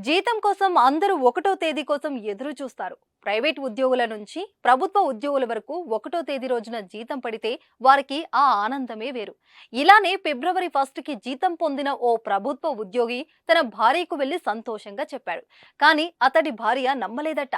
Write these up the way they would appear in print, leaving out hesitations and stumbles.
జీతం కోసం అందరూ ఒకటో తేదీ కోసం ఎదురు చూస్తారు. ప్రైవేట్ ఉద్యోగుల నుంచి ప్రభుత్వ ఉద్యోగుల వరకు ఒకటో తేదీ రోజున జీతం పడితే వారికి ఆ ఆనందమే వేరు. ఇలానే ఫిబ్రవరి 1కి జీతం పొందిన ఓ ప్రభుత్వ ఉద్యోగి తన భార్యకు వెళ్లి సంతోషంగా చెప్పాడు. కానీ అతడి భార్య నమ్మలేదట.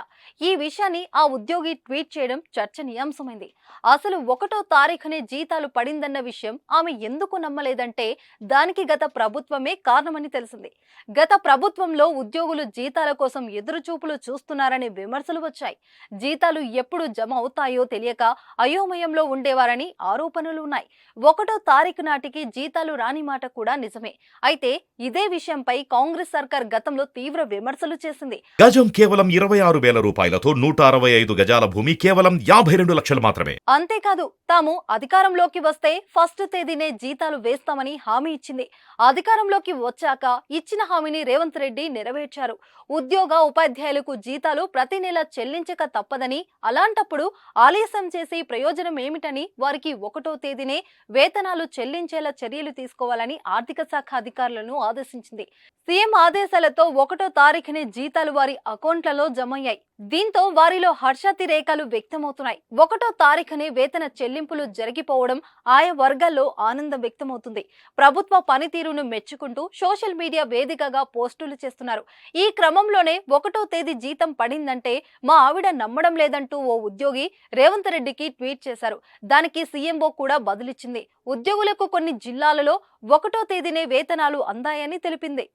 ఈ విషయాన్ని ఆ ఉద్యోగి ట్వీట్ చేయడం చర్చనీయాంశమైంది. అసలు ఒకటో తారీఖునే జీతాలు పడిందన్న విషయం ఆమె ఎందుకు నమ్మలేదంటే దానికి గత ప్రభుత్వమే కారణమని తెలిసింది. గత ప్రభుత్వంలో ఉద్యోగులు జీతాల కోసం ఎదురుచూపులు చూస్తున్నారనే విమర్శలు వచ్చాయి. జీతాలు ఎప్పుడు జమ అవుతాయో తెలియక అయోమయంలో ఉండేవారని ఆరోపణలు ఉన్నాయి. ఒకటో తారీఖు నాటికి జీతాలు రాని మాట కూడా నిజమే. అయితే ఇదే విషయంపై కాంగ్రెస్ సర్కార్ గతంలో తీవ్ర విమర్శలు చేసింది. గజం కేవలం 26,000 రూపాయలతో 165 గజాల భూమి కేవలం 52 లక్షలు మాత్రమే. అంతేకాదు, తాము అధికారంలోకి వస్తే ఫస్ట్ తేదీనే జీతాలు వేస్తామని హామీ ఇచ్చింది. అధికారంలోకి వచ్చాక ఇచ్చిన హామీని రేవంత్ రెడ్డి నెరవేర్చారు. ఉద్యోగ ఉపాధ్యాయులకు జీతాలు ప్రతి నెల చెల్లించక తప్పదని, అలాంటప్పుడు ఆలస్యం చేసి ప్రయోజనం ఏమిటని వారికి ఒకటో తేదీనే వేతనాలు చెల్లించేలా చర్యలు తీసుకోవాలని ఆర్థిక శాఖ అధికారులను ఆదేశించింది. సీఎం ఆదేశాలతో ఒకటో తారీఖునే జీతాలు వారి అకౌంట్లలో జమయ్యాయి. దీంతో వారిలో హర్షాతిరేకాలు వ్యక్తమవుతున్నాయి. ఒకటో తారీఖునే వేతన చెల్లింపులు జరిగిపోవడం ఆయా వర్గాల్లో ఆనందం వ్యక్తమవుతుంది. ప్రభుత్వ పనితీరును మెచ్చుకుంటూ సోషల్ మీడియా వేదికగా పోస్టులు చేస్తున్నారు. ఈ క్రమంలోనే ఒకటో తేదీ జీతం పడిందంటే మా ఆవిడ నమ్మడం లేదంటూ ఓ ఉద్యోగి రేవంత్ రెడ్డికి ట్వీట్ చేశారు. దానికి సీఎంఓ కూడా బదులిచ్చింది. ఉద్యోగులకు కొన్ని జిల్లాలలో ఒకటో తేదీనే వేతనాలు అందాయని తెలిపింది.